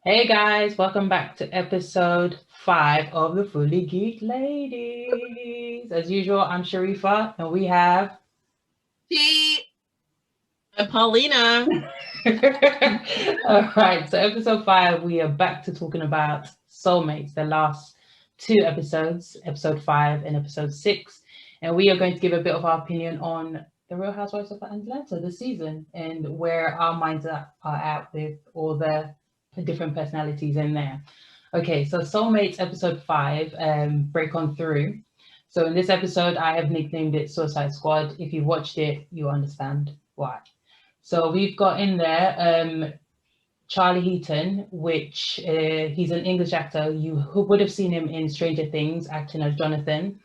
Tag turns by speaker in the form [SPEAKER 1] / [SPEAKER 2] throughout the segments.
[SPEAKER 1] Hey guys, welcome back to episode 5 of the Fully Geeked Ladies. As usual, I'm Sharifa and we have
[SPEAKER 2] She
[SPEAKER 3] And Paulina.
[SPEAKER 1] All right, so episode 5, we are back to talking about soulmates, the last two episodes, episode 5 and episode 6. And we are going to give a bit of our opinion on the Real Housewives of Atlanta, the season, and where our minds are at with all the different personalities in there. Okay, so Soulmates episode 5, break on through. So in this episode, I have nicknamed it Suicide Squad. If you've watched it, you understand why. So we've got in there Charlie Heaton, which he's an English actor. You would have seen him in Stranger Things acting as Jonathan.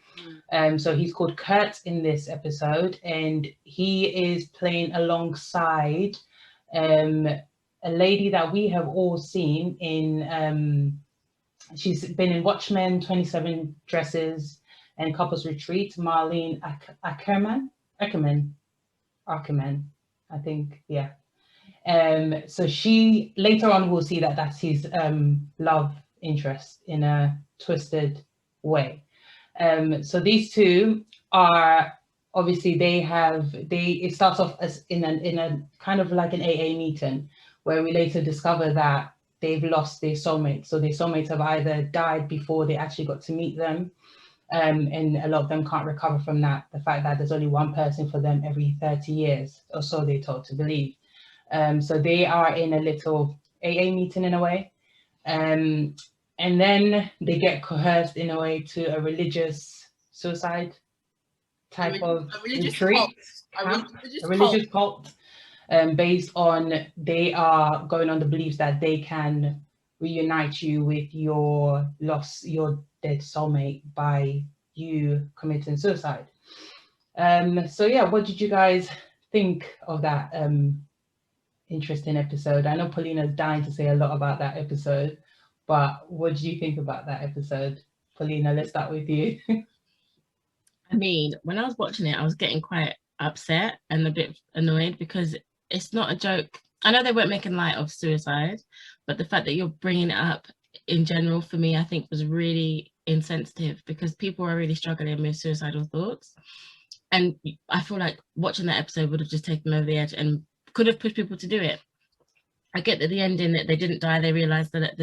[SPEAKER 1] So he's called Kurt in this episode, and he is playing alongside a lady that we have all seen in. She's been in Watchmen, 27 Dresses, and Couples Retreat. Marlene Ackerman, I think, yeah. So she later on we'll see that that's his love interest in a twisted way. So these two are obviously it starts off as in a kind of like an AA meeting where we later discover that they've lost their soulmates. So their soulmates have either died before they actually got to meet them, and a lot of them can't recover from that. The fact that there's only one person for them every 30 years, or so they're told to believe. So they are in a little AA meeting in a way. Um, and then they get coerced in a way to a religious suicide type of
[SPEAKER 2] a religious
[SPEAKER 1] retreat
[SPEAKER 2] cult.
[SPEAKER 1] camp, a religious cult, based on they are going on the beliefs that they can reunite you with your dead soulmate by you committing suicide. So yeah, what did you guys think of that interesting episode? I know Paulina's dying to say a lot about that episode, but what did you think about that episode? Paulina, let's start with you.
[SPEAKER 3] I mean, when I was watching it, I was getting quite upset and a bit annoyed because it's not a joke. I know they weren't making light of suicide, but the fact that you're bringing it up in general for me, I think was really insensitive because people are really struggling with suicidal thoughts. And I feel like watching that episode would have just taken them over the edge and could have pushed people to do it. I get that the ending that they didn't die, they realized that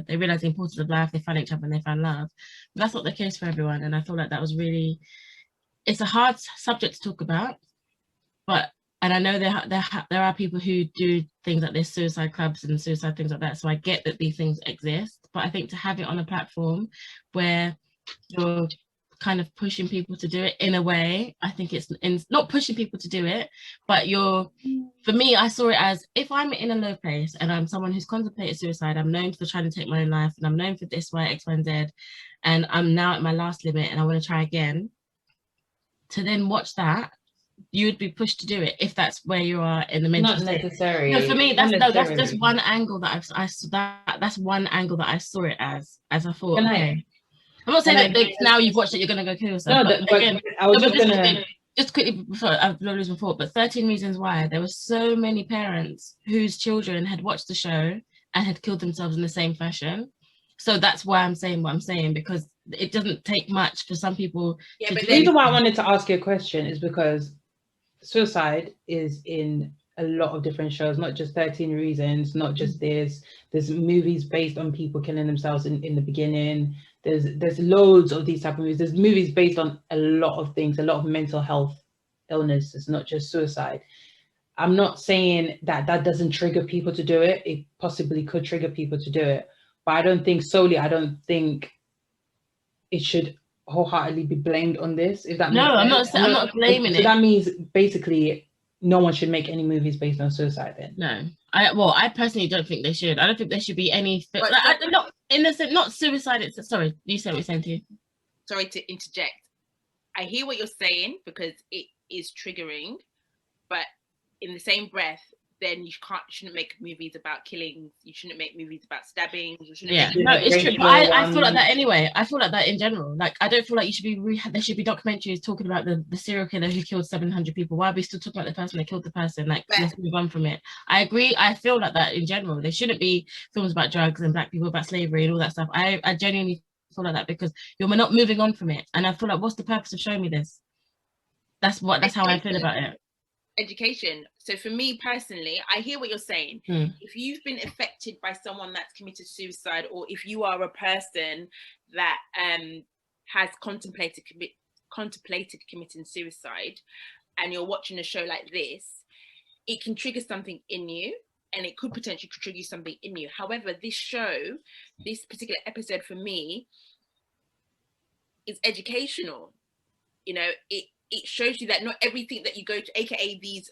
[SPEAKER 3] they realized the importance of life, they found each other and they found love. But that's not the case for everyone. And I feel like that was really, it's a hard subject to talk about, but and I know there are people who do things like there's suicide clubs and suicide things like that. So I get that these things exist, but I think to have it on a platform where you're kind of pushing people to do it in a way, I think it's not pushing people to do it, but for me, I saw it as if I'm in a low place and I'm someone who's contemplated suicide, I'm known for trying to take my own life and I'm known for this, Y, X, Y, and Z, and I'm now at my last limit and I want to try again. To then watch that, you would be pushed to do it if that's where you are in the mental
[SPEAKER 1] Not
[SPEAKER 3] state.
[SPEAKER 1] necessary.
[SPEAKER 3] No, for me,
[SPEAKER 1] Not
[SPEAKER 3] that's just
[SPEAKER 1] necessarily.
[SPEAKER 3] one angle that's one angle that I saw it as I thought,
[SPEAKER 1] Can
[SPEAKER 3] okay. I'm not
[SPEAKER 1] can
[SPEAKER 3] saying
[SPEAKER 1] I?
[SPEAKER 3] that now you've watched it, you're gonna go kill yourself.
[SPEAKER 1] No,
[SPEAKER 3] But
[SPEAKER 1] but
[SPEAKER 3] again,
[SPEAKER 1] I was
[SPEAKER 3] no, but
[SPEAKER 1] just gonna.
[SPEAKER 3] just quickly before I've not losing thought, but 13 Reasons Why, there were so many parents whose children had watched the show and had killed themselves in the same fashion. So that's why I'm saying what I'm saying, because it doesn't take much for some people to
[SPEAKER 1] The
[SPEAKER 3] do
[SPEAKER 1] reason why I
[SPEAKER 3] anything.
[SPEAKER 1] wanted to ask you a question is because suicide is in a lot of different shows, not just 13 Reasons, not just there's movies based on people killing themselves in the beginning. There's loads of these type of movies. There's movies based on a lot of things, a lot of mental health illness. It's not just suicide. I'm not saying that that doesn't trigger people to do it. It possibly could trigger people to do it, but I don't think it should wholeheartedly be blamed on this, if that
[SPEAKER 3] No,
[SPEAKER 1] makes sense.
[SPEAKER 3] I'm not blaming
[SPEAKER 1] So
[SPEAKER 3] it.
[SPEAKER 1] that means basically no one should make any movies based on suicide then.
[SPEAKER 3] No, I personally don't think they should. I don't think there should be any. Not in the sense, not suicide. It's sorry. You said what you're saying to you.
[SPEAKER 2] Sorry to interject. I hear what you're saying because it is triggering, but in the same breath, then you shouldn't make movies about killings. You shouldn't make movies about stabbings. You shouldn't
[SPEAKER 3] Yeah,
[SPEAKER 2] make
[SPEAKER 3] no, it's true. But I feel like that anyway. I feel like that in general. Like, I don't feel like you should be. There should be documentaries talking about the serial killer who killed 700 people. Why are we still talking about the person that killed the person? Like, let's move on from it. I agree. I feel like that in general. There shouldn't be films about drugs and black people, about slavery and all that stuff. I genuinely feel like that because you're not moving on from it. And I feel like, what's the purpose of showing me this? That's how I feel about it.
[SPEAKER 2] Education. So for me personally, I hear what you're saying. If you've been affected by someone that's committed suicide, or if you are a person that has contemplated committing suicide, and you're watching a show like this, it can trigger something in you, and it could potentially trigger something in you. However, this particular episode for me is educational. You know, it shows you that not everything that you go to, aka these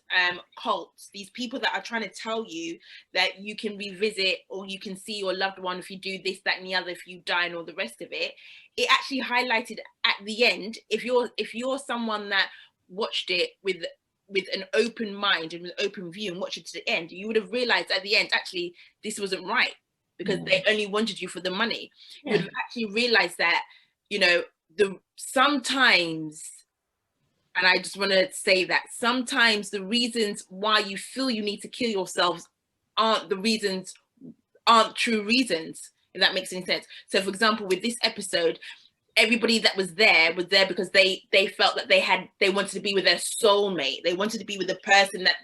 [SPEAKER 2] cults, these people that are trying to tell you that you can revisit or you can see your loved one if you do this, that, and the other, if you die and all the rest of it. It actually highlighted at the end, if you're someone that watched it with an open mind and an open view and watched it to the end, you would have realized at the end, actually, this wasn't right, because they only wanted you for the money. You would have actually realized that, you know, sometimes, and I just want to say that sometimes the reasons why you feel you need to kill yourselves aren't true reasons, if that makes any sense. So for example, with this episode, everybody that was there because they felt that they wanted to be with their soulmate. They wanted to be with the person that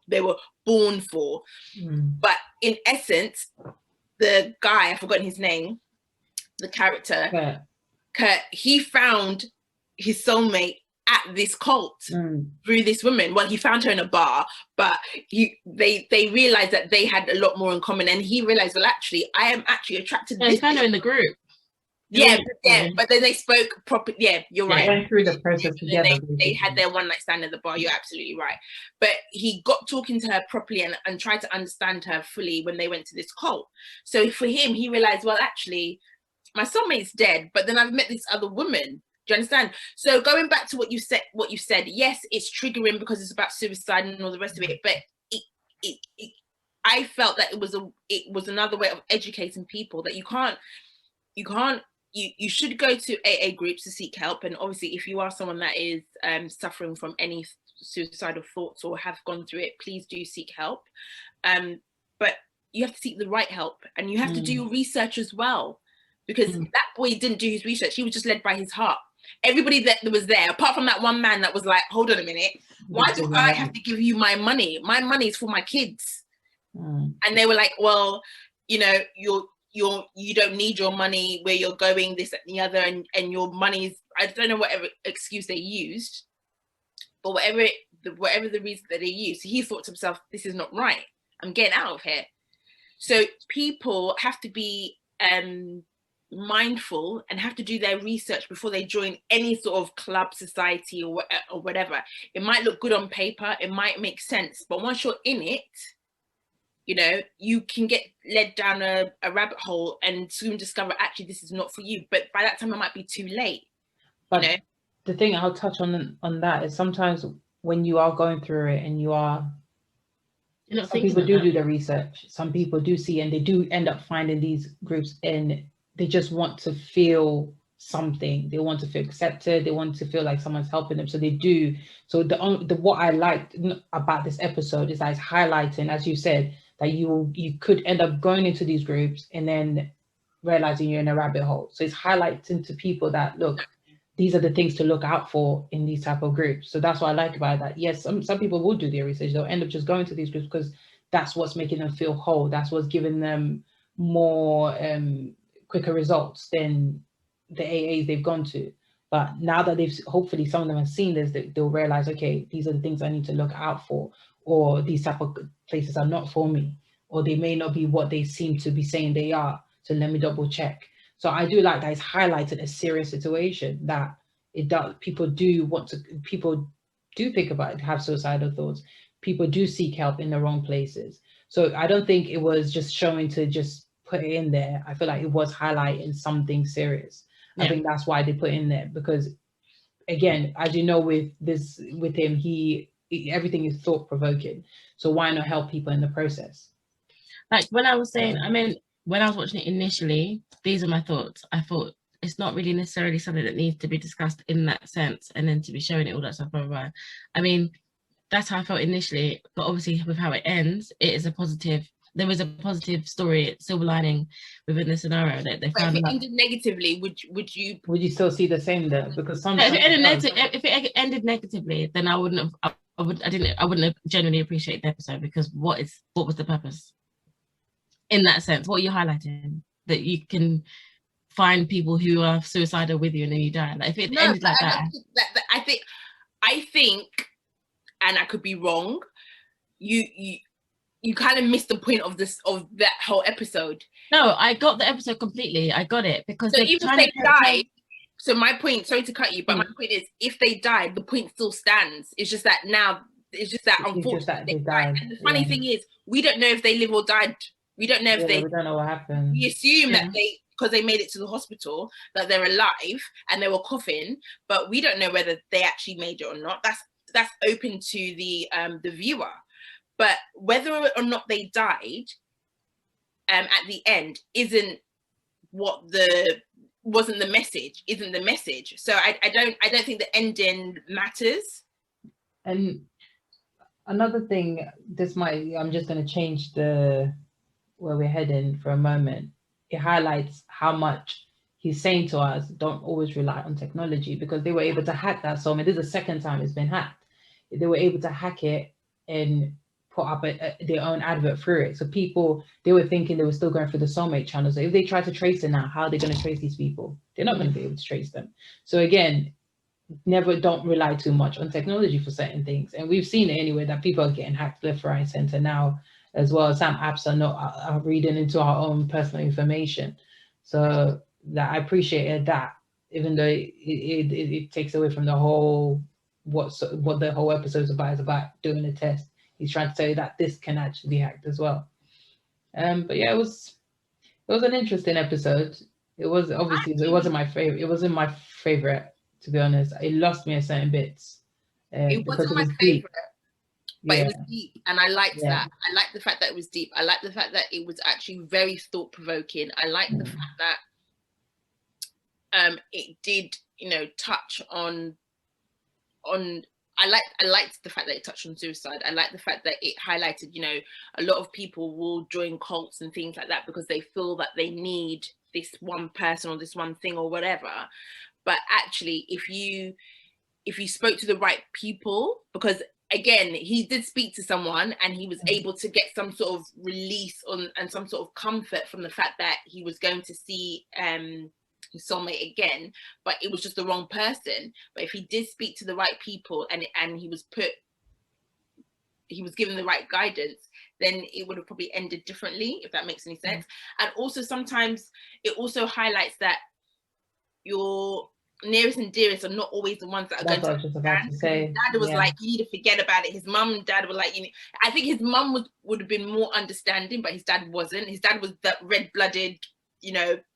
[SPEAKER 2] they were born for. But in essence, the guy, I've forgotten his name, the character, Kurt, he found his soulmate at this cult through this woman. Well, he found her in a bar, but they realized that they had a lot more in common, and he realized, well, actually, I am actually attracted to
[SPEAKER 3] this. He found her in the group.
[SPEAKER 2] But then they spoke properly. Yeah, you're right.
[SPEAKER 1] They went through the process together.
[SPEAKER 2] They had their one night stand at the bar. You're absolutely right. But he got talking to her properly and tried to understand her fully when they went to this cult. So for him, he realized, well, actually, my soulmate's dead, but then I've met this other woman. Do you understand? So going back to what you said, yes, it's triggering because it's about suicide and all the rest of it. But I felt that it was another way of educating people that you should go to AA groups to seek help. And obviously, if you are someone that is suffering from any suicidal thoughts or have gone through it, please do seek help. But you have to seek the right help, and you have to do your research as well, because that boy didn't do his research. He was just led by his heart. Everybody that was there, apart from that one man that was like, hold on a minute, why do I have to give you my money? My money is for my kids. And they were like, well, you know, you don't need your money where you're going, this, that, and the other, and your money's, I don't know whatever excuse they used, but whatever the reason that they used, he thought to himself, this is not right. I'm getting out of here. So people have to be mindful and have to do their research before they join any sort of club, society, or whatever. It might look good on paper, it might make sense, but once you're in it, you know, you can get led down a rabbit hole and soon discover, actually, this is not for you. But by that time, it might be too late.
[SPEAKER 1] But you know? The thing I'll touch on that is sometimes when you are going through it and some people do the research, some people do see, and they do end up finding these groups, and they just want to feel something. They want to feel accepted. They want to feel like someone's helping them. So they do. So the what I liked about this episode is that it's highlighting, as you said, that you could end up going into these groups and then realizing you're in a rabbit hole. So it's highlighting to people that, look, these are the things to look out for in these type of groups. So that's what I like about that. Yes, some people will do their research. They'll end up just going to these groups because that's what's making them feel whole. That's what's giving them more quicker results than the AAs they've gone to. But now that hopefully some of them have seen this, they'll realize, okay, these are the things I need to look out for, or these type of places are not for me, or they may not be what they seem to be saying they are. So let me double check. So I do like that it's highlighted a serious situation that it does. People do think about it, have suicidal thoughts. People do seek help in the wrong places. So I don't think it was just showing to just put it in there. I feel like it was highlighting something serious. Yeah. I think that's why they put in there, because again, as you know, with him, he everything is thought-provoking. So why not help people in the process?
[SPEAKER 3] Like when I was saying, I mean, when I was watching it initially, these are my thoughts. I thought it's not really necessarily something that needs to be discussed in that sense, and then to be showing it all that stuff, blah, blah, blah. I mean, that's how I felt initially, but obviously with how it ends, it is a positive. There was a positive story, silver lining within the scenario that they found.
[SPEAKER 2] If it ended negatively, would you
[SPEAKER 1] still see the same though? Because sometimes
[SPEAKER 3] if it ended negatively, then I wouldn't have. I wouldn't have genuinely appreciated the episode, because what was the purpose? In that sense, what are you highlighting? That you can find people who are suicidal with you and then you die. Like if it ended like that.
[SPEAKER 2] I think, and I could be wrong, you kind of missed the point of that whole episode.
[SPEAKER 3] No, I got the episode completely. I got it, because
[SPEAKER 2] so even if they died. So my point, sorry to cut you, but my point is, if they died, the point still stands. It's just that now, unfortunately they died. And the funny thing is, we don't know if they live or died. We don't know if
[SPEAKER 1] we don't know what happened.
[SPEAKER 2] We assume that because they made it to the hospital, that they're alive and they were coughing, but we don't know whether they actually made it or not. That's open to the viewer. But whether or not they died at the end isn't the message. So I don't think the ending matters.
[SPEAKER 1] And another thing, I'm just going to change where we're heading for a moment. It highlights how much he's saying to us, don't always rely on technology, because they were able to hack that Soulmate. This is the second time it's been hacked. They were able to hack it and put up their own advert through it. So they were thinking they were still going through the Soulmate channel. So if they try to trace it now, how are they going to trace these people? They're not going to be able to trace them. So again, don't rely too much on technology for certain things. And we've seen it anyway, that people are getting hacked left, right, and center now as well. Some apps are reading into our own personal information. So that I appreciated that, even though it takes away from the whole what the whole episode is about doing a test. He's trying to tell you that this can actually be hacked as well. But yeah, it was an interesting episode. It was obviously it wasn't my favorite. It wasn't my favorite, to be honest. It lost me at certain bits.
[SPEAKER 2] It wasn't my favorite. But it was deep, and I liked that. I liked the fact that it was deep. I liked the fact that it was actually very thought-provoking. I liked the fact that it did, touch on. I liked the fact that it touched on suicide. I liked the fact that it highlighted, a lot of people will join cults and things like that because they feel that they need this one person or this one thing or whatever. But actually, if you spoke to the right people, because again, he did speak to someone and he was able to get some sort of release and some sort of comfort from the fact that he was going to see his soulmate again, but it was just the wrong person. But if he did speak to the right people and he was given the right guidance, then it would have probably ended differently, if that makes any sense. And also sometimes it also highlights that your nearest and dearest are not always the ones that are going to understand. Dad was like, you need to forget about it. His mum and dad were like, I think his mum would have been more understanding, but his dad wasn't. His dad was that red-blooded,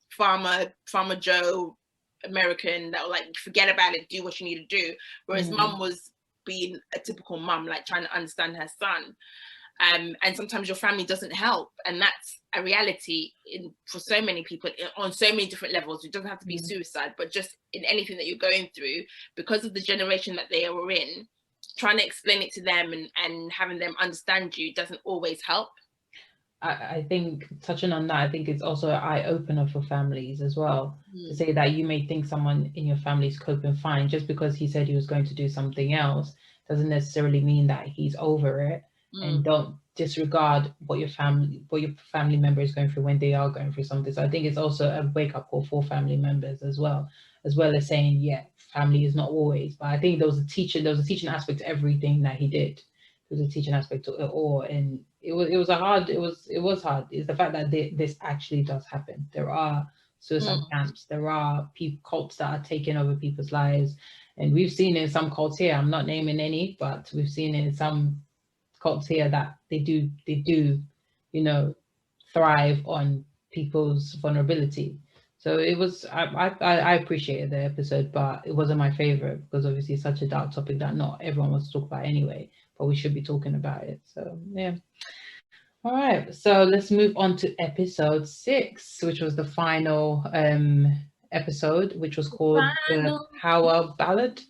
[SPEAKER 2] farmer Joe American that were like, forget about it, do what you need to do. Whereas mum was being a typical mum, like trying to understand her son. And sometimes your family doesn't help, and that's a reality for so many people on so many different levels. It doesn't have to be suicide, but just in anything that you're going through, because of the generation that they are in, trying to explain it to them and having them understand you doesn't always help.
[SPEAKER 1] I think touching on that, I think it's also an eye-opener for families as well, to say that you may think someone in your family is coping fine. Just because he said he was going to do something else doesn't necessarily mean that he's over it. And don't disregard what your family member is going through when they are going through something. So I think it's also a wake-up call for family members as well as saying, family is not always. But I think there was a teaching aspect to everything that he did. There was a teaching aspect to it all, and it was hard. It's the fact that this actually does happen. There are suicide camps. There are cults that are taking over people's lives, and we've seen it in some cults here. I'm not naming any, but we've seen it in some cults here that they do thrive on people's vulnerability. So it was I appreciated the episode, but it wasn't my favorite because obviously it's such a dark topic that not everyone wants to talk about anyway. but we should be talking about it. So yeah. All right, so let's move on to episode 6, which was the final episode, which was called the Power Ballad.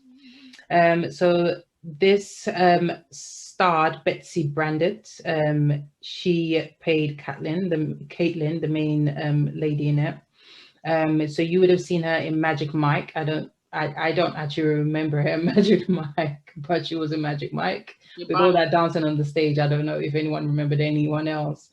[SPEAKER 1] So this starred Betsy Brandt. She played Caitlin, the main lady in it. So you would have seen her in Magic Mike. I don't actually remember her in Magic Mike, but she was in Magic Mike. With all that dancing on the stage, I don't know if anyone remembered anyone else.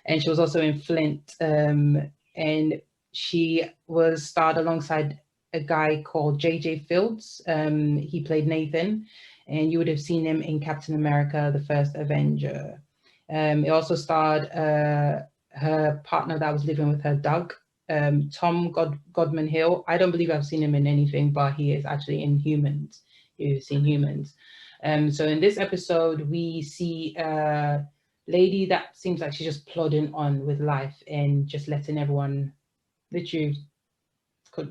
[SPEAKER 1] And she was also in Flint. And she was starred alongside a guy called J.J. Fields. He played Nathan, and you would have seen him in Captain America, the First Avenger. It also starred her partner that was living with her, Doug, Tom Godman Hill. I don't believe I've seen him in anything, but he is actually in Humans. You've seen Humans. So in this episode, we see a lady that seems like she's just plodding on with life and just letting everyone literally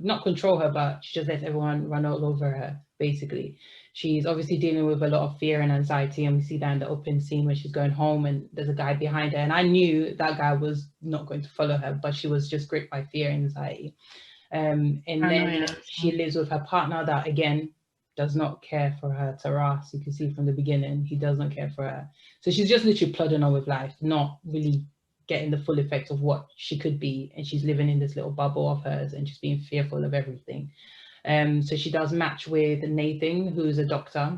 [SPEAKER 1] not control her, but she just lets everyone run all over her, basically. She's obviously dealing with a lot of fear and anxiety, and we see that in the opening scene where she's going home and there's a guy behind her. And I knew that guy was not going to follow her, but she was just gripped by fear and anxiety. And then she lives with her partner that, again, does not care for her. Taras, you can see from the beginning, he does not care for her. So she's just literally plodding on with life, not really getting the full effect of what she could be, and she's living in this little bubble of hers and just being fearful of everything. So she does match with Nathan, who's a doctor,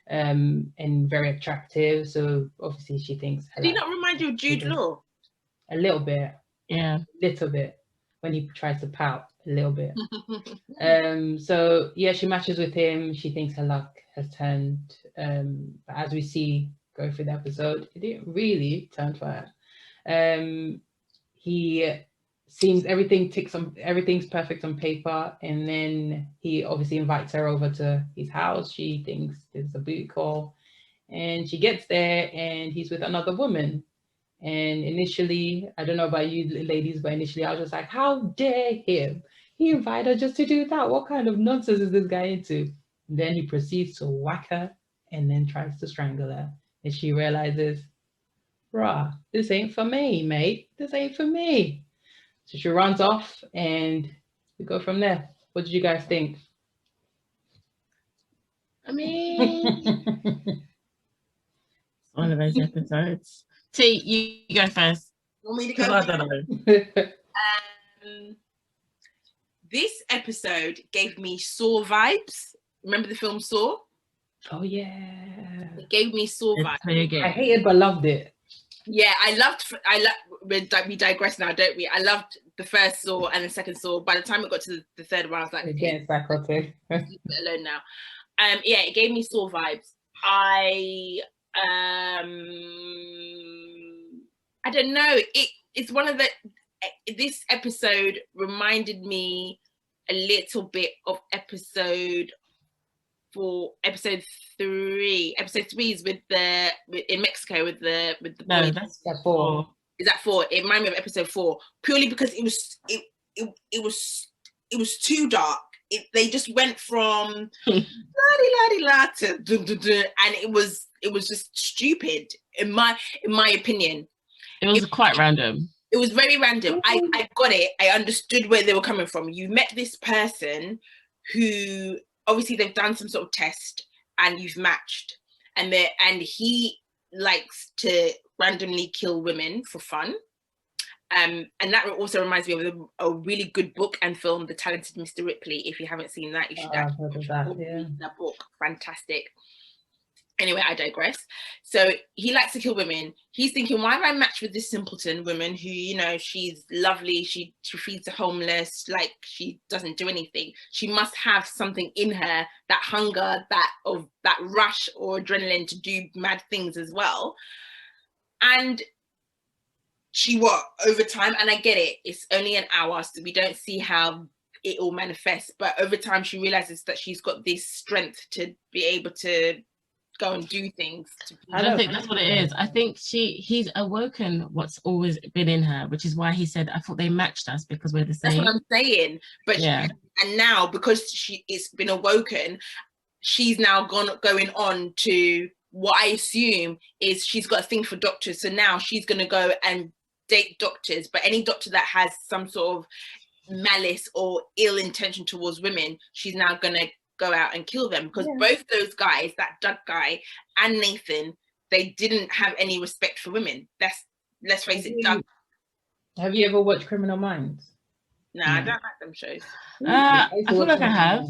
[SPEAKER 1] and very attractive. So obviously she thinks.
[SPEAKER 2] Did he not remind you of Jude Law?
[SPEAKER 1] A little bit.
[SPEAKER 3] Yeah.
[SPEAKER 1] Little bit. When he tries to pout, a little bit. So yeah, she matches with him. She thinks her luck has turned. But as we see go through the episode, it didn't really turn for her. He seems everything's perfect on paper, and then he obviously invites her over to his house. She thinks it's a booty call, and she gets there and he's with another woman. And initially, I don't know about you ladies, but initially I was just like, how dare him? He invited her just to do that. What kind of nonsense is this guy into? And then he proceeds to whack her and then tries to strangle her. And she realizes, rah, this ain't for me, mate. This ain't for me. So she runs off and we go from there. What did you guys think?
[SPEAKER 3] I mean, it's one of those episodes. T, you go first.
[SPEAKER 2] Want me to go?
[SPEAKER 3] I don't know.
[SPEAKER 2] This episode gave me Saw vibes. Remember the film Saw?
[SPEAKER 1] Oh yeah.
[SPEAKER 2] It gave me Saw vibes.
[SPEAKER 1] I hated but loved it.
[SPEAKER 2] Yeah, we digress now, don't we? I loved the first Saw and the second Saw. By the time it got to the third one, I was like,
[SPEAKER 1] okay, leave
[SPEAKER 2] it alone now. Yeah, it gave me Saw vibes. I don't know. It's one of this episode reminded me a little bit of episode 3. Episode 3 is in Mexico with the
[SPEAKER 3] no,
[SPEAKER 2] boys.
[SPEAKER 3] that's 4.
[SPEAKER 2] Is that 4? It reminded me of episode 4 purely because it was too dark. They just went from la di la to dun, dun, dun, and it was just stupid in my opinion.
[SPEAKER 3] It was quite random.
[SPEAKER 2] It was very random. I got it. I understood where they were coming from. You met this person who obviously they've done some sort of test and you've matched, and he likes to randomly kill women for fun. And that also reminds me of a really good book and film, The Talented Mr. Ripley. If you haven't seen that, you should read that book. Fantastic. Anyway, I digress. So he likes to kill women. He's thinking, why have I matched with this simpleton woman who, she's lovely. She feeds the homeless. Like, she doesn't do anything. She must have something in her, that hunger, that rush or adrenaline to do mad things as well. And over time, and I get it, it's only an hour, so we don't see how it all manifests, but over time she realizes that she's got this strength to be able to go and do things.
[SPEAKER 3] I don't think that's what it is. I think he's awoken what's always been in her, which is why he said, I thought they matched us because we're the same.
[SPEAKER 2] That's what I'm saying. But yeah. And now, because it's been awoken, she's now going on to what I assume is she's got a thing for doctors. So now she's going to go and date doctors, but any doctor that has some sort of malice or ill intention towards women, she's now going to go out and kill them, because both those guys, that Doug guy and Nathan, they didn't have any respect for women. Let's face it, Doug.
[SPEAKER 1] Have you ever watched Criminal Minds?
[SPEAKER 2] No, I don't like them shows.
[SPEAKER 3] I feel like I have.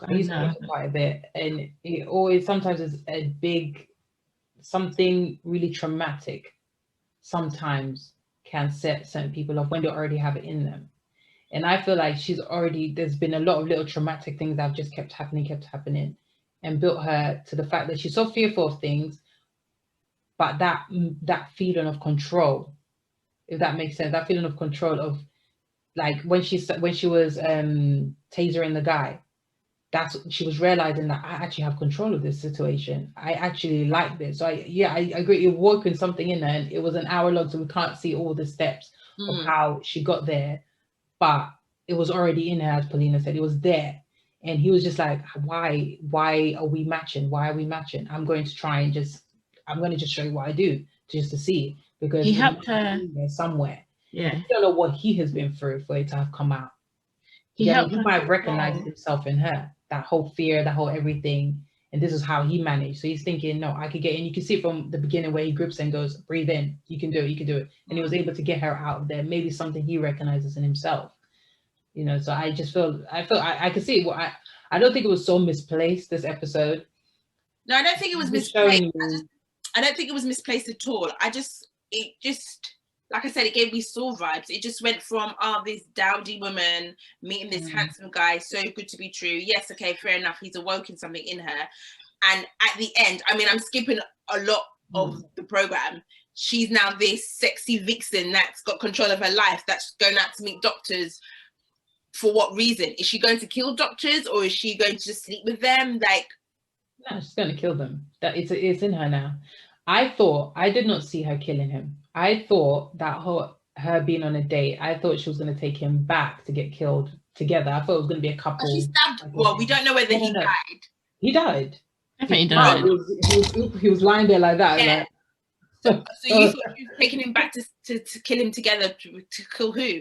[SPEAKER 1] I used to watch it quite a bit, and it always sometimes is a big something really traumatic. Sometimes can set certain people off when they already have it in them. And I feel like there's been a lot of little traumatic things that have just kept happening and built her to the fact that she's so fearful of things, but that feeling of control, if that makes sense, that feeling of control of, like when she was tasering the guy, she was realizing that I actually have control of this situation. I actually like this. So I agree. It woke something in her, and it was an hour long, so we can't see all the steps of how she got there, but it was already in her, as Paulina said. It was there, and he was just like, why are we matching? Why are we matching? I'm going to just show you what I do, just to see, because
[SPEAKER 3] he helped her
[SPEAKER 1] somewhere.
[SPEAKER 3] Yeah,
[SPEAKER 1] I don't know what he has been through for it to have come out. He might have recognized himself in her, that whole fear, that whole everything, and this is how he managed. So he's thinking, no, I could get in. You can see from the beginning where he grips and goes, breathe in, you can do it. And he was able to get her out of there. Maybe something he recognizes in himself, so I could see I don't think it was so misplaced, this episode.
[SPEAKER 2] No, I don't think it was misplaced. I don't think it was misplaced at all. It just like I said, it gave me Saul vibes. It just went from, this dowdy woman meeting this handsome guy, so good to be true. Yes, okay, fair enough. He's awoken something in her. And at the end, I mean, I'm skipping a lot of the program. She's now this sexy vixen that's got control of her life, that's going out to meet doctors. For what reason? Is she going to kill doctors, or is she going to just sleep with them? Like,
[SPEAKER 1] no, she's going to kill them. That it's in her now. I did not see her killing him. I thought that her being on a date, I thought she was going to take him back to get killed together. I thought it was going to be a couple.
[SPEAKER 2] She stabbed. Well, we don't know whether he died.
[SPEAKER 1] He died.
[SPEAKER 3] I think he died.
[SPEAKER 1] He was lying there like that.
[SPEAKER 2] Yeah.
[SPEAKER 1] Like,
[SPEAKER 2] so you thought she was taking him back to kill him together, to kill who?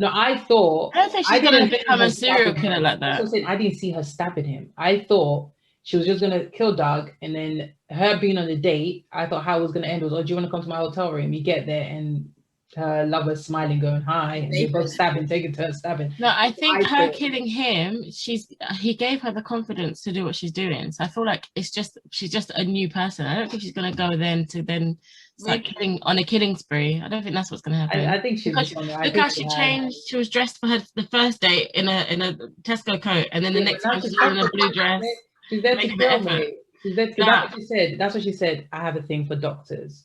[SPEAKER 1] No, I thought.
[SPEAKER 3] I don't think she's going to become a serial killer like that.
[SPEAKER 1] I didn't see her stabbing him. I thought she was just going to kill Doug, and then her being on the date, I thought how it was going to end was, do you want to come to my hotel room? You get there, and her lover's smiling, going hi, and they both stabbing, taking turns stabbing.
[SPEAKER 3] No, I think her killing him, he gave her the confidence to do what she's doing. So I feel like she's just a new person. I don't think she's going to go then to start killing on a killing spree. I don't think that's what's going to happen.
[SPEAKER 1] I think she's
[SPEAKER 3] look how she changed. She was dressed for the first date in a Tesco coat, and then the next time she's wearing a blue dress.
[SPEAKER 1] She's there to kill me. That's what she said. I have a thing for doctors.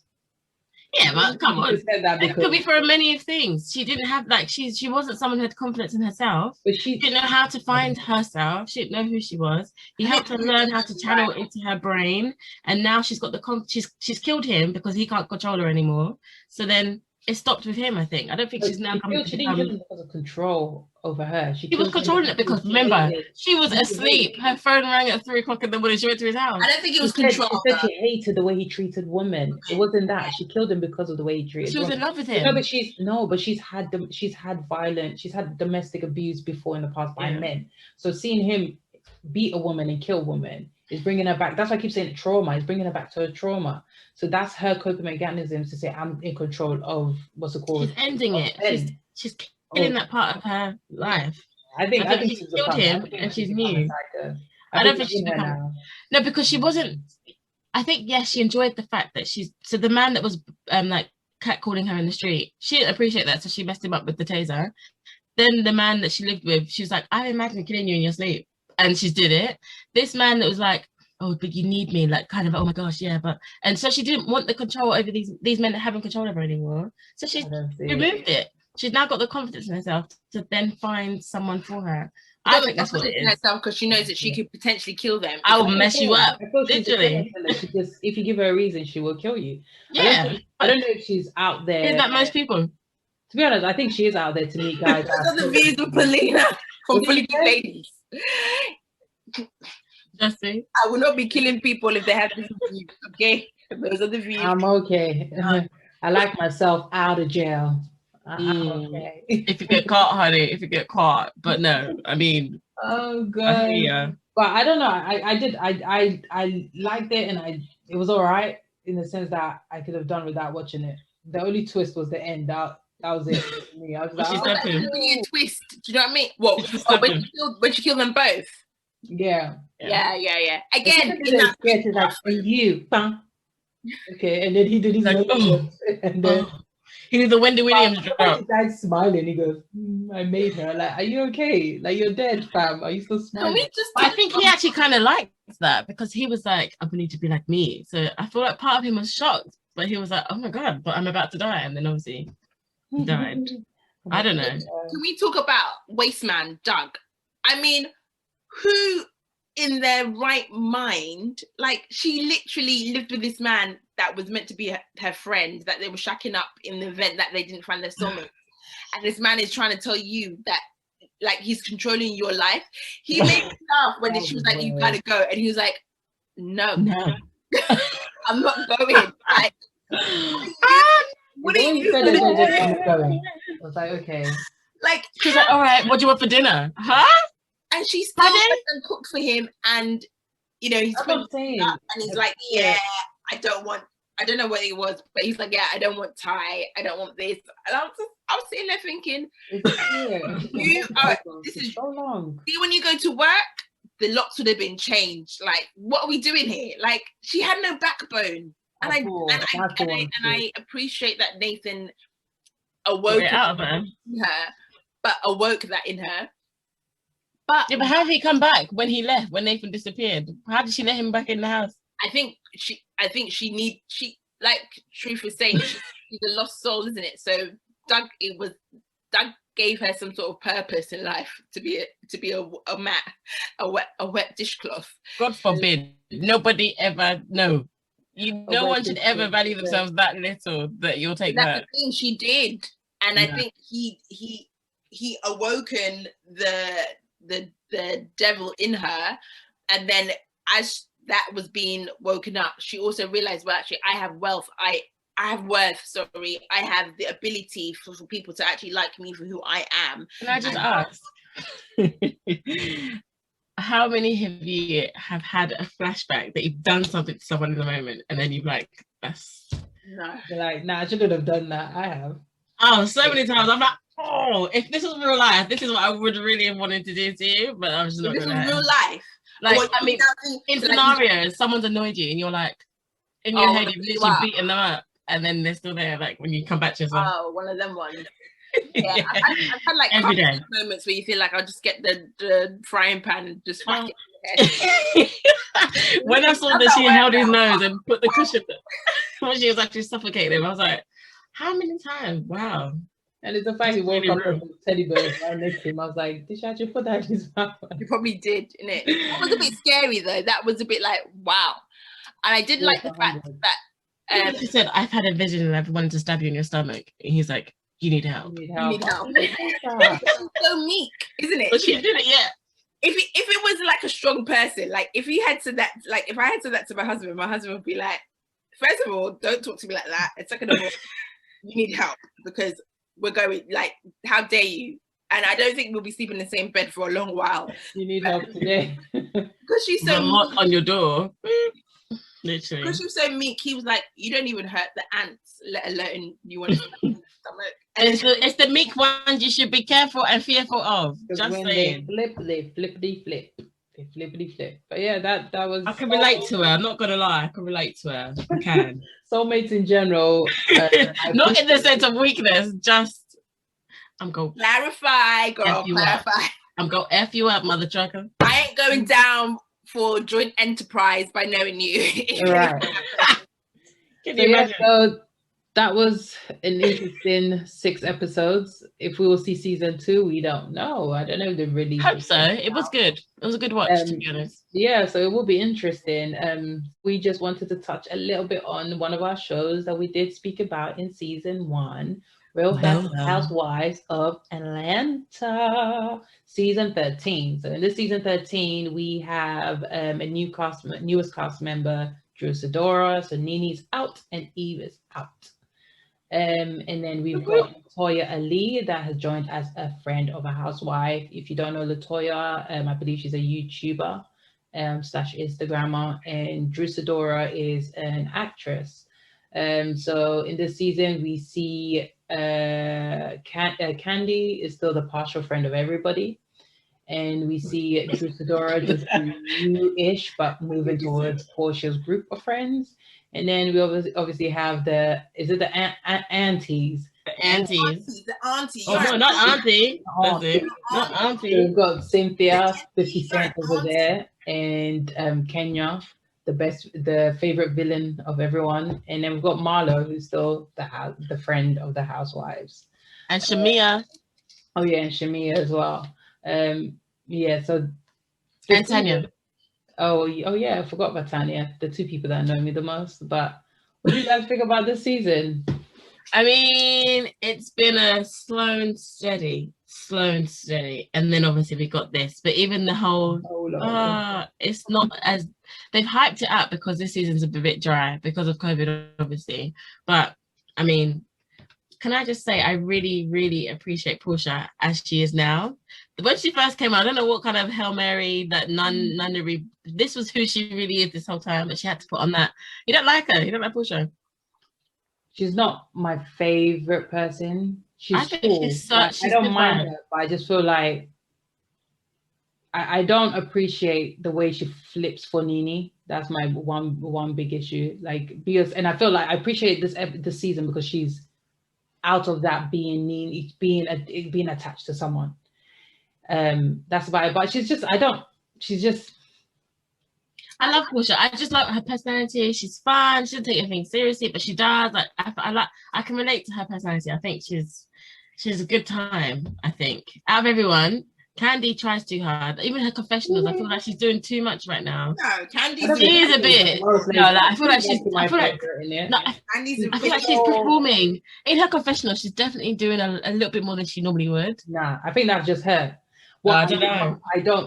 [SPEAKER 3] Yeah, but come on. It could be for many of things. She didn't have she wasn't someone who had confidence in herself.
[SPEAKER 1] But she
[SPEAKER 3] didn't know how to find herself. She didn't know who she was. He helped her learn how to channel into her brain, and now she's got she's killed him because he can't control her anymore. So then it stopped with him, I think. I don't think she's now coming to
[SPEAKER 1] She didn't kill him because of control over her.
[SPEAKER 3] She was controlling it because, remember, she was asleep. Her phone rang at 3 o'clock in the morning. She went to his house.
[SPEAKER 2] I don't think it was control.
[SPEAKER 1] She said she hated the way he treated women. It wasn't that. She killed him because of the way he treated
[SPEAKER 3] She was in love with him.
[SPEAKER 1] But she's had domestic abuse before in the past by men. So seeing him beat a woman and kill a woman is bringing her back. That's why I keep saying trauma. It's bringing her back to her trauma. So that's her coping mechanisms to say, I'm in control of what's it called?
[SPEAKER 3] She's ending it. She's killing that part of her life.
[SPEAKER 1] I think
[SPEAKER 3] she killed him, and she's new. I don't think she's become. No, because she wasn't. I think yes, she enjoyed the fact that so the man that was like catcalling her in the street, she didn't appreciate that, so she messed him up with the taser. Then the man that she lived with, she was like, I imagine killing you in your sleep. And she did it. This man that was like, oh, but you need me, like kind of, oh my gosh, yeah, but, and so she didn't want the control over these men that haven't control over her anymore. So she removed it. She's now got the confidence in herself to then find someone for her. I think that's what it is.
[SPEAKER 2] Because she knows that she could potentially kill them.
[SPEAKER 3] I will mess you up, literally.
[SPEAKER 1] If you give her a reason, she will kill you.
[SPEAKER 3] Yeah.
[SPEAKER 1] I don't know if she's out there.
[SPEAKER 3] Isn't that most people?
[SPEAKER 1] To be honest, I think she is out there to meet guys.
[SPEAKER 2] That's the views of Paulina from Fullygeekedladies.
[SPEAKER 3] Jesse.
[SPEAKER 2] I will not be killing people if they have this view. Okay, those are the views.
[SPEAKER 1] I'm okay. I like myself out of jail. I'm okay.
[SPEAKER 3] If you get caught, honey, if you get caught. But no, I mean,
[SPEAKER 1] oh god. But I don't know. I liked it, and it was all right in the sense that I could have done without watching it. The only twist was the end. That was it for me. I was like,
[SPEAKER 2] that's really a twist. Do you know what I mean? Well, when she killed them both.
[SPEAKER 1] Yeah.
[SPEAKER 2] Again,
[SPEAKER 1] it's like for you. Okay, and then he did his
[SPEAKER 3] like,
[SPEAKER 1] and then
[SPEAKER 3] he did the Wendy Williams drop.
[SPEAKER 1] He's smiling. He goes, "I made her." Like, are you okay? Like, you're dead, fam. Are you still smiling?
[SPEAKER 3] I think he actually kind of liked that because he was like, "I need to be like me." So I feel like part of him was shocked, but he was like, "Oh my god, but I'm about to die," and then obviously he died. I don't know.
[SPEAKER 2] Can we talk about Wasteman Doug? I mean, who in their right mind, like, she literally lived with this man that was meant to be her friend, that they were shacking up in the event that they didn't find their soulmate. And this man is trying to tell you that, like, he's controlling your life. He made me laugh when she was like, "You gotta go," and he was like, no. I'm not going. Like, what are you doing?
[SPEAKER 1] I was like, okay.
[SPEAKER 2] Like,
[SPEAKER 3] she's like, "All right, what do you want for dinner?" Huh?
[SPEAKER 2] And she still and cooked for him, and you know, he's up, and he's like, "Yeah, I don't know what it was, but he's like, "Yeah, I don't want Thai, I don't want this." And I was sitting there thinking, this is
[SPEAKER 1] so long.
[SPEAKER 2] See, when you go to work, the locks would have been changed. Like, what are we doing here? Like, she had no backbone. And I appreciate that Nathan awoke that in her. But
[SPEAKER 3] how did he come back when he left? When Nathan disappeared, how did she let him back in the house?
[SPEAKER 2] I think she like Truth was saying, she's a lost soul, isn't it? So Doug gave her some sort of purpose in life to be a wet dishcloth.
[SPEAKER 3] God forbid, nobody ever no one should ever value themselves that little that you'll take
[SPEAKER 2] that. That's the thing she did, and I think he awoken the devil in her, and then as that was being woken up, she also realized, well, actually, I have wealth. I have worth. Sorry, I have the ability for people to actually like me for who I am.
[SPEAKER 3] Can I just ask? How many of you have had a flashback that you've done something to someone in the moment and then you've like, that's...
[SPEAKER 2] No.
[SPEAKER 1] You're like, nah, I shouldn't have done that. I have.
[SPEAKER 3] Oh, so many times. I'm like, oh, if this was real life, this is what I would really have wanted to do to you, but I'm just not
[SPEAKER 2] going to. This
[SPEAKER 3] was
[SPEAKER 2] real life.
[SPEAKER 3] Like, I mean, in scenarios, someone's annoyed you and you're like, in your head, you've literally beaten them up and then they're still there, like, when you come back to yourself.
[SPEAKER 2] Oh, one of them ones. Yeah, I've had like
[SPEAKER 3] every day
[SPEAKER 2] moments where you feel like I'll just get the frying pan and just whack it.
[SPEAKER 3] When I saw that she held his nose and put the cushion when she was actually suffocating him, I was like, how many times? Wow.
[SPEAKER 1] And it's the fact he woke up with teddy bear right next to him. I was like, did she actually put that in his mouth?
[SPEAKER 2] You probably did, innit? That was a bit scary though. That was a bit like, wow. And I did like the fact that
[SPEAKER 3] she said, I've had a vision and I've wanted to stab you in your stomach. And he's like, you need help.
[SPEAKER 2] You need help. So meek, isn't it?
[SPEAKER 3] But she did it, yeah.
[SPEAKER 2] If it was like a strong person, like if he had said that, like if I had said that to my husband would be like, first of all, don't talk to me like that. And second of all, you need help because we're going, like, how dare you? And I don't think we'll be sleeping in the same bed for a long while.
[SPEAKER 1] You need help today.
[SPEAKER 2] Because she's so
[SPEAKER 3] meek. On your door. Literally.
[SPEAKER 2] Because she was so meek, he was like, you don't even hurt the ants, let alone you want to stomach.
[SPEAKER 3] And it's the meek ones you should be careful and fearful of. Just saying.
[SPEAKER 1] They flippity flip. But yeah, that was.
[SPEAKER 3] I can relate to her. I'm not gonna lie. I can relate to her. I can.
[SPEAKER 1] Soulmates in general.
[SPEAKER 3] Not in the sense of weakness. Just I'm going.
[SPEAKER 2] Clarify, girl. Clarify.
[SPEAKER 3] I'm going F you up, mother trucker.
[SPEAKER 2] I ain't going down for joint enterprise by knowing you.
[SPEAKER 1] Right.
[SPEAKER 3] Can you imagine?
[SPEAKER 1] So that was an interesting 6 episodes. If we will see season 2, we don't know. I don't know if they really
[SPEAKER 3] hope so. It was good. It was a good watch, to be honest.
[SPEAKER 1] Yeah, so it will be interesting. We just wanted to touch a little bit on one of our shows that we did speak about in season 1, Real Housewives of Atlanta, season 13. So in this season 13, we have a newest cast member, Drew Sidora. So Nini's out and Eve is out. And then we've got Latoya Ali that has joined as a friend of a housewife. If you don't know Latoya, I believe she's a YouTuber / Instagrammer, and Drew Sidora is an actress. So in this season, we see Candy is still the partial friend of everybody. And we see Drew Sidora just new-ish, but moving towards Portia's group of friends. And then we obviously have the aunties?
[SPEAKER 3] The aunties.
[SPEAKER 2] The auntie.
[SPEAKER 3] Oh, no, not auntie. Not auntie.
[SPEAKER 1] We've got Cynthia, 50 Cent over there, and Kenya, the favorite villain of everyone. And then we've got Marlo, who's still the friend of the housewives.
[SPEAKER 3] And Shamia.
[SPEAKER 1] Oh, yeah, and Shamia as well. Yeah, so...
[SPEAKER 3] And Tanya.
[SPEAKER 1] Oh yeah, I forgot about Tanya, the 2 people that know me the most. But what do you guys think about this season?
[SPEAKER 3] I mean, it's been a slow and steady. And then obviously we got this. But even the whole, it's not as, they've hyped it up because this season's a bit dry because of COVID, obviously. But I mean, can I just say, I really, really appreciate Portia as she is now. When she first came out, I don't know what kind of Hail Mary, that nunnery, this was who she really is this whole time, but she had to put on that. You don't like her? You don't like Portia?
[SPEAKER 1] She's not my favorite person. I think cool. She's I don't mind her, but I just feel like I don't appreciate the way she flips for Nene. That's my one big issue. Like, because, and I feel like I appreciate this season because she's out of that being Nene, being attached to someone. That's about it. But I love
[SPEAKER 3] Portia. I just love her personality. She's fun. She doesn't take anything seriously, but she does. Like, I can relate to her personality. I think she's a good time. I think out of everyone, Candy tries too hard. Even her confessionals, I feel like she's doing too much right now.
[SPEAKER 2] No, Candy.
[SPEAKER 3] She is a bit. No, like, I feel like she's performing in her confessional. She's definitely doing a little bit more than she normally would.
[SPEAKER 1] Nah, I think that's just her. I don't know.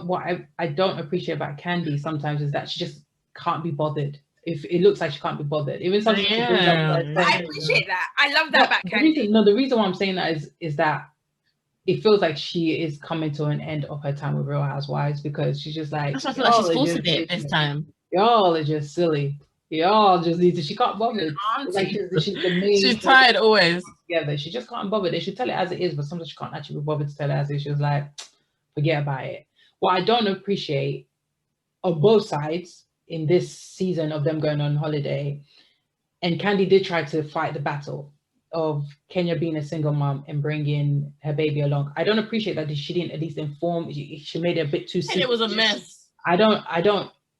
[SPEAKER 1] What I don't appreciate about Candy sometimes is that she just can't be bothered. If it looks like she can't be bothered, even sometimes she brings up
[SPEAKER 2] I appreciate that. I love that about Candy.
[SPEAKER 1] The reason why I'm saying that is that it feels like she is coming to an end of her time with Real Housewives, because she's just like,
[SPEAKER 3] that's why I feel like she's forcing it this time.
[SPEAKER 1] Y'all are just silly. Y'all just need to. She can't bother. Like she's the main.
[SPEAKER 3] She's tired always.
[SPEAKER 1] Together, she just can't bother. They should tell it as it is, but sometimes she can't actually be bothered to tell it as it is. She was like, forget about it. What I don't appreciate on both sides in this season of them going on holiday, and Candy did try to fight the battle of Kenya being a single mom and bringing her baby along. I don't appreciate that she didn't at least inform. She made it a bit too simple.
[SPEAKER 3] It was a mess.
[SPEAKER 1] I don't,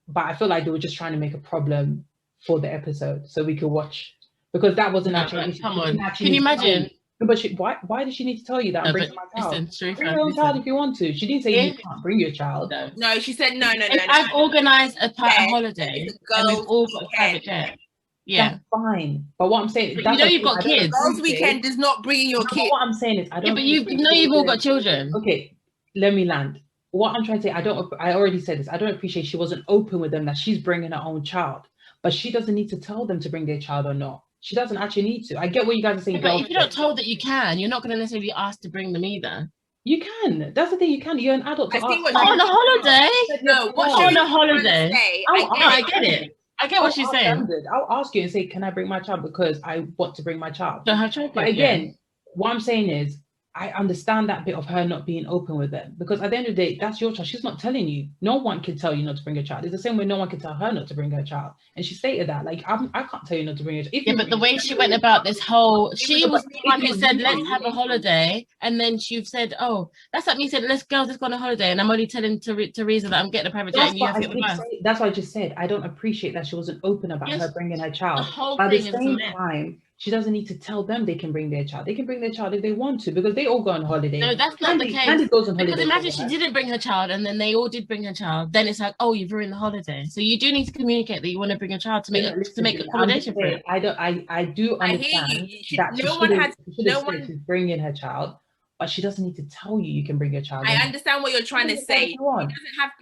[SPEAKER 1] but I feel like they were just trying to make a problem for the episode so we could watch, because that wasn't actually.
[SPEAKER 3] Come on, can you imagine?
[SPEAKER 1] But why did she need to tell you that I'm bringing my child? Bring your own child if you want to. She didn't say you can't bring your child.
[SPEAKER 2] No, she said no.
[SPEAKER 3] If I've organised a holiday and we've all got a private jet. Yeah,
[SPEAKER 1] that's fine. But what I'm saying,
[SPEAKER 3] you've got kids.
[SPEAKER 2] Girls' weekend is not bringing your kids.
[SPEAKER 1] What I'm saying is, I don't.
[SPEAKER 3] Yeah, but you've all got children.
[SPEAKER 1] Okay, let me land. What I'm trying to say, I already said this. I don't appreciate she wasn't open with them that she's bringing her own child, but she doesn't need to tell them to bring their child or not. She doesn't actually need to. I get what you guys are saying.
[SPEAKER 3] But if you're not told that you can, you're not going to necessarily ask to bring them either.
[SPEAKER 1] You can. That's the thing. You can. You're an adult.
[SPEAKER 3] On a holiday?
[SPEAKER 2] No,
[SPEAKER 3] on a holiday. I get it. I get what she's saying.
[SPEAKER 1] I'll ask you and say, can I bring my child because I want to bring my child?
[SPEAKER 3] So her child.
[SPEAKER 1] But again, what I'm saying is, I understand that bit of her not being open with them, because at the end of the day, that's your child. She's not telling you. No one can tell you not to bring a child. It's the same way no one can tell her not to bring her child. And she stated that, like, I can't tell you not to bring a child.
[SPEAKER 3] Yeah, but the way she went about this whole, she was the one who said, let's have a holiday. And then she said, oh, that's like me saying, let's go on a holiday. And I'm only telling Teresa that I'm getting a private jet and you have to get the bus.
[SPEAKER 1] That's what I just said. I don't appreciate that she wasn't open about her bringing her child.
[SPEAKER 3] The whole
[SPEAKER 1] At the same time, she doesn't need to tell them they can bring their child. They can bring their child if they want to, because they all go on holiday.
[SPEAKER 3] No, that's not the case.
[SPEAKER 1] Candy goes on holiday.
[SPEAKER 3] Because imagine she didn't bring her child and then they all did bring her child. Then it's like, oh, you've ruined the holiday. So you do need to communicate that you want to bring a child to make accommodation for it.
[SPEAKER 1] I do understand that she's bringing her child, but she doesn't need to tell you you can bring your child.
[SPEAKER 2] I understand what you're trying to say.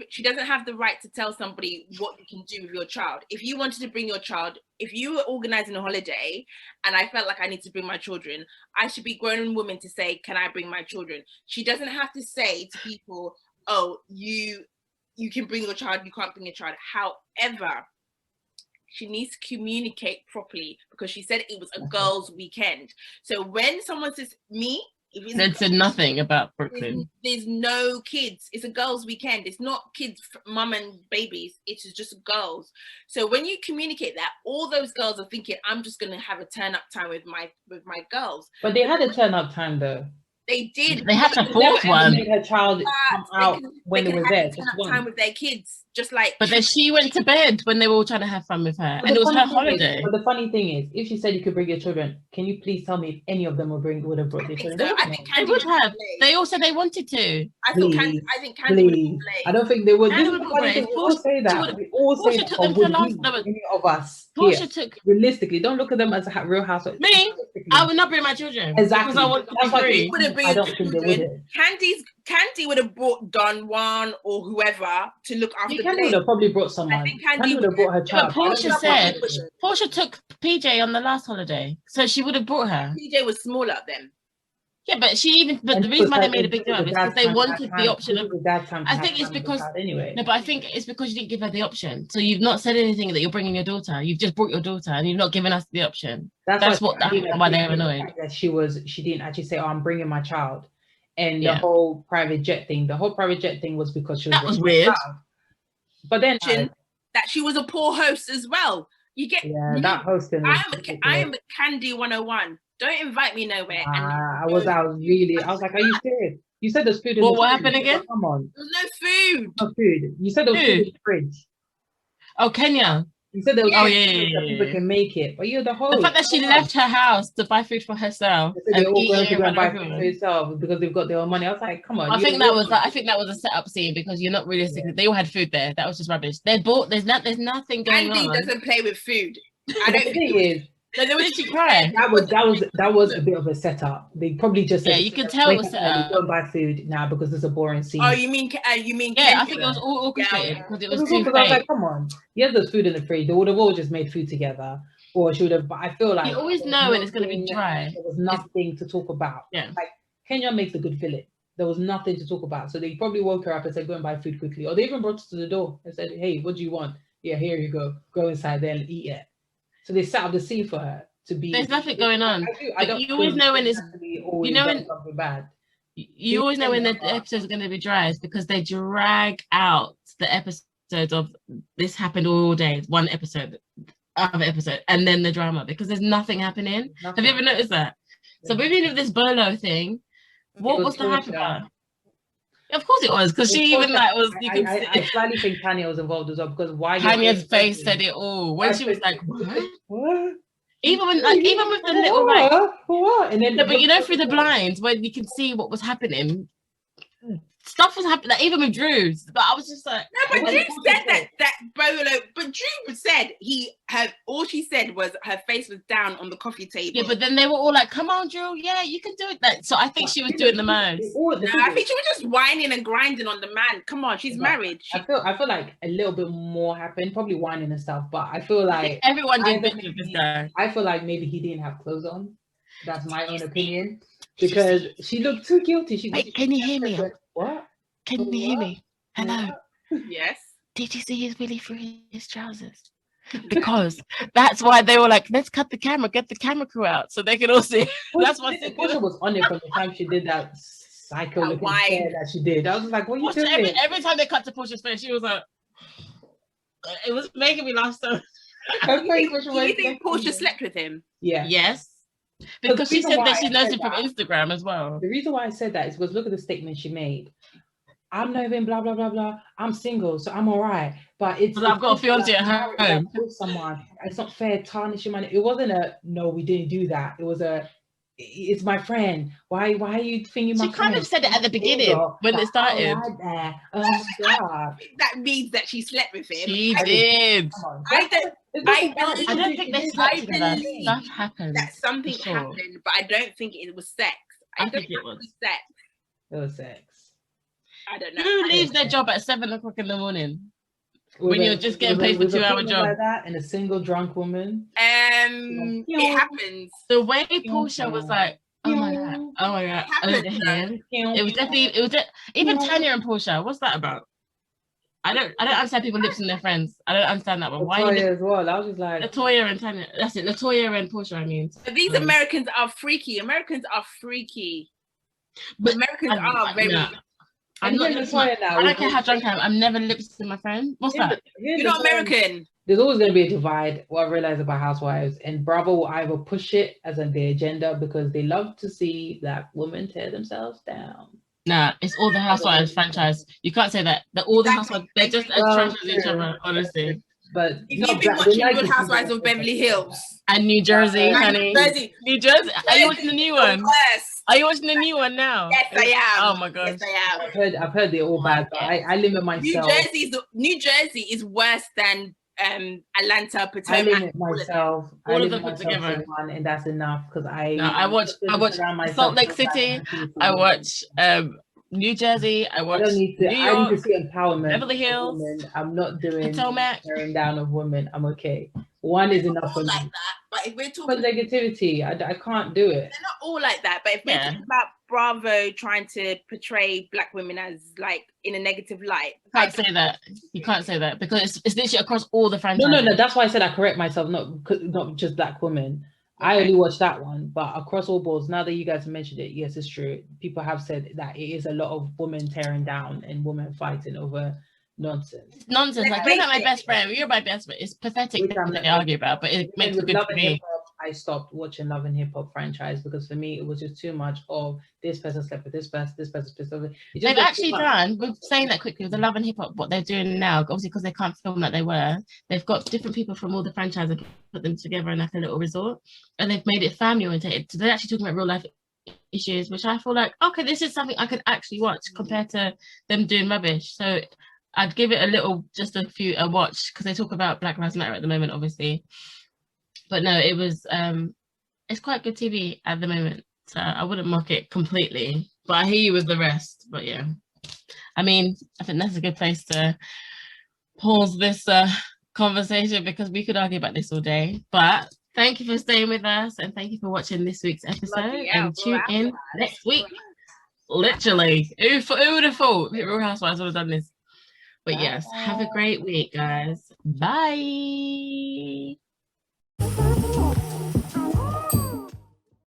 [SPEAKER 2] She doesn't have the right to tell somebody what you can do with your child. If you wanted to bring your child, if you were organizing a holiday and I felt like I need to bring my children, I should be grown woman to say, can I bring my children? She doesn't have to say to people, oh, you can bring your child, you can't bring your child. However, she needs to communicate properly, because she said it was a girls' weekend. So when someone says
[SPEAKER 3] They said nothing about Brooklyn.
[SPEAKER 2] There's no kids. It's a girls' weekend. It's not kids, mum and babies. It's just girls. So when you communicate that, all those girls are thinking, I'm just going to have a turn-up time with my girls.
[SPEAKER 1] But they had a turn-up time, though.
[SPEAKER 2] They did.
[SPEAKER 3] They had the fourth one.
[SPEAKER 1] Made her child come out when they were there.
[SPEAKER 2] Time with their kids, just like.
[SPEAKER 3] But then she went to bed when they were all trying to have fun with her, and it was her holiday.
[SPEAKER 1] But the funny thing is, if she said you could bring your children, can you please tell me if any of them would have brought their children?
[SPEAKER 2] So. I think
[SPEAKER 3] they would have. They all said they wanted to.
[SPEAKER 2] I think Candy would have.
[SPEAKER 1] I don't think they would.
[SPEAKER 3] We
[SPEAKER 1] all say that. We all say that. Any of us here, realistically, don't look at them as a Real Housewives.
[SPEAKER 3] Me, I would not bring my children.
[SPEAKER 1] Exactly.
[SPEAKER 3] Because I want to be free.
[SPEAKER 2] I don't think they would. Candy would have brought Don Juan or whoever to look after.
[SPEAKER 1] Candy would have probably brought someone. I think Candy would have brought her child.
[SPEAKER 3] Portia took PJ on the last holiday, so she would have brought her.
[SPEAKER 2] PJ was smaller then.
[SPEAKER 3] Yeah, but the reason why they made a big deal of it is because they wanted the option of. I think it's because anyway. No, but I think it's because you didn't give her the option. So you've not said anything that you're bringing your daughter. You've just brought your daughter, and you've not given us the option. That's why they're annoyed.
[SPEAKER 1] That she didn't actually say, "Oh, I'm bringing my child," and the whole private jet thing. The whole private jet thing was because she was.
[SPEAKER 3] That was weird.
[SPEAKER 1] But then
[SPEAKER 2] that she was a poor host as well. You get
[SPEAKER 1] that hosting.
[SPEAKER 2] I am a Candy 101. Don't invite me nowhere.
[SPEAKER 1] I was like, are you serious? You said there's food in the fridge.
[SPEAKER 3] What happened again?
[SPEAKER 1] Come on.
[SPEAKER 2] There's no food.
[SPEAKER 1] No food. You said there was food in the fridge.
[SPEAKER 3] Oh, Kenya.
[SPEAKER 1] You said there was people can make it, but you're the host.
[SPEAKER 3] The fact that she left her house to buy food for herself.
[SPEAKER 1] They're all going to go and buy food for herself because they've got their own money. I was like, come on.
[SPEAKER 3] I think that was a setup scene, because you're not realistic. Yeah. They all had food there. That was just rubbish. There's nothing going on.
[SPEAKER 2] Andy doesn't play with food. I don't think
[SPEAKER 1] it is.
[SPEAKER 3] No, they were literally crying.
[SPEAKER 1] That was a bit of a setup. They probably just said,
[SPEAKER 3] you can tell it was set up.
[SPEAKER 1] Don't buy food now because it's a boring scene.
[SPEAKER 2] Oh, you mean
[SPEAKER 3] I think it was all orchestrated because it was too fake.
[SPEAKER 1] I was like, come on, yes, there's food in the fridge. They would have all just made food together, or she would have. But I feel like
[SPEAKER 3] you always know when it's going to be dry.
[SPEAKER 1] There was nothing to talk about.
[SPEAKER 3] Yeah,
[SPEAKER 1] like Kenya makes a good fillet. There was nothing to talk about, so they probably woke her up and said, "Go and buy food quickly," or they even brought her to the door and said, "Hey, what do you want? Yeah, here you go. Go inside there and eat it." So they set up the scene for her.
[SPEAKER 3] There's nothing going on. You always know when it's
[SPEAKER 1] something bad.
[SPEAKER 3] You always know when the episodes are going to be dry, is because they drag out the episodes of this happened all day, one episode, other episode, and then the drama, because there's nothing happening. Have you ever noticed that? Yeah. So even if this Bolo thing, what was the hype about? Of course it was, because she even like was. You can
[SPEAKER 1] I slightly think Tanya was involved as well, because why?
[SPEAKER 3] Tanya's face said it all when she was like, "What?" Even with the little
[SPEAKER 1] what? And then
[SPEAKER 3] but through the blinds when you can see what was happening, stuff was happening. Like, even with Drew's, but I was just like,
[SPEAKER 2] no. But Drew said that Bolo. But Drew said all she said was her face was down on the coffee table.
[SPEAKER 3] Yeah, but then they were all like, "Come on, Drew, yeah, you can do it." So I think she was doing the most.
[SPEAKER 2] I think she was just whining and grinding on the man. Come on, she's married.
[SPEAKER 1] I feel like a little bit more happened, probably whining and stuff. But I feel like
[SPEAKER 3] everyone did bitch of this guy.
[SPEAKER 1] I feel like maybe he didn't have clothes on. That's my own opinion, because she looked too guilty.
[SPEAKER 3] Wait, can you hear me?
[SPEAKER 1] What?
[SPEAKER 3] Can you hear me? Hello.
[SPEAKER 2] Yes.
[SPEAKER 3] Did you see his willy through his trousers? Because that's why they were like, let's cut the camera, get the camera crew out so they can all see. That's why
[SPEAKER 1] Portia was on it from the time she did that psycho looking hair that she did. I was like, what are you doing?
[SPEAKER 3] Every time they cut to Portia's face, she was like, it was making me laugh so.
[SPEAKER 2] Do you think Portia slept with him?
[SPEAKER 1] Yeah.
[SPEAKER 3] Yes. Because she said that she knows him from Instagram as well.
[SPEAKER 1] The reason why I said that is because look at the statement she made. I'm not even blah blah blah blah. I'm single, so I'm all right. But it's
[SPEAKER 3] I've got a fiance
[SPEAKER 1] like,
[SPEAKER 3] at
[SPEAKER 1] like,
[SPEAKER 3] home.
[SPEAKER 1] with someone. It's not fair tarnishing my. It wasn't a no. We didn't do that. It was a. It's my friend. Why are you thinking my
[SPEAKER 3] She kind
[SPEAKER 1] friend?
[SPEAKER 3] of said it at the beginning when it started.
[SPEAKER 1] Right there. Oh my god.
[SPEAKER 2] That means that she slept with him.
[SPEAKER 3] She did.
[SPEAKER 2] I don't
[SPEAKER 3] think they slept together. Stuff happened.
[SPEAKER 2] That something
[SPEAKER 3] sure.
[SPEAKER 2] happened, but I don't think it was sex.
[SPEAKER 3] I think it was
[SPEAKER 2] sex.
[SPEAKER 1] It was sex.
[SPEAKER 2] I don't know.
[SPEAKER 3] Who leaves their job at 7 o'clock in the morning when you're just getting paid for 2-hour job?
[SPEAKER 1] Like that, and a single drunk woman.
[SPEAKER 2] It happens.
[SPEAKER 3] The way Portia was like, oh my god, it was definitely even Tanya and Portia. What's that about? I don't understand people lipsing their friends. I don't understand that one. Why
[SPEAKER 1] Latoya as well? I was just like
[SPEAKER 3] Latoya and Tanya. That's it. Latoya and Portia. I mean,
[SPEAKER 2] but these Americans are freaky. But Americans are very.
[SPEAKER 3] Yeah. I don't care how drunk I am. I'm never lipsing my friend. What's that?
[SPEAKER 2] You're not American.
[SPEAKER 1] There's always going to be a divide. What I realized about Housewives, and Bravo will either push it as on their agenda because they love to see Black women tear themselves down.
[SPEAKER 3] Nah, it's all the Housewives franchise. You can't say that. All the Housewives, they're just as trash as each other, honestly.
[SPEAKER 1] But
[SPEAKER 2] if you've been watching Good Housewives of Beverly Hills
[SPEAKER 3] and New Jersey, honey, New Jersey. Are you watching the new one? Are you watching the new one now?
[SPEAKER 2] Yes, I am.
[SPEAKER 3] Oh my gosh,
[SPEAKER 2] yes, I am.
[SPEAKER 1] I've heard they're all bad, but I limit myself.
[SPEAKER 2] New Jersey is worse than Atlanta, Potomac.
[SPEAKER 1] I limit myself.
[SPEAKER 3] All of them put together,
[SPEAKER 1] and that's enough because
[SPEAKER 3] I watch Salt Lake City. I watch New Jersey. I watch New York.
[SPEAKER 1] I need to see empowerment.
[SPEAKER 3] Beverly Hills.
[SPEAKER 1] I'm not doing
[SPEAKER 3] Potomac.
[SPEAKER 1] tearing down of women. I'm okay. One is enough for me.
[SPEAKER 2] Like that, but if we're talking
[SPEAKER 1] negativity, I can't do it.
[SPEAKER 2] They're not all like that. But if we're talking about Bravo trying to portray Black women as like in a negative light,
[SPEAKER 3] you can't say that. You can't say that because it's literally across all the franchises.
[SPEAKER 1] No. That's why I said I correct myself. Not just Black women. Okay. I only watched that one, but across all boards, now that you guys have mentioned it, yes, it's true. People have said that it is a lot of women tearing down and women fighting over nonsense.
[SPEAKER 3] It's nonsense. Like, you're not my best friend. You're my best friend. It's pathetic that they argue about, but it makes it good for me.
[SPEAKER 1] I stopped watching Love and Hip Hop franchise because for me, it was just too much of this person slept with this person's pissed over.
[SPEAKER 3] They've actually done, we're saying that quickly, with the Love and Hip Hop, what they're doing now, obviously because they can't film like they were, they've got different people from all the franchises and put them together in like a little resort, and they've made it family oriented. So they're actually talking about real life issues, which I feel like, okay, this is something I could actually watch compared to them doing rubbish. So I'd give it a watch because they talk about Black Lives Matter at the moment, obviously. But no, it was it's quite good TV at the moment. So I wouldn't mock it completely. But I hear you with the rest. But yeah. I mean, I think that's a good place to pause this conversation because we could argue about this all day. But thank you for staying with us and thank you for watching this week's episode. And tune in next week. Literally. Who would have thought Real Housewives would have done this? But yes, have a great week, guys. Bye.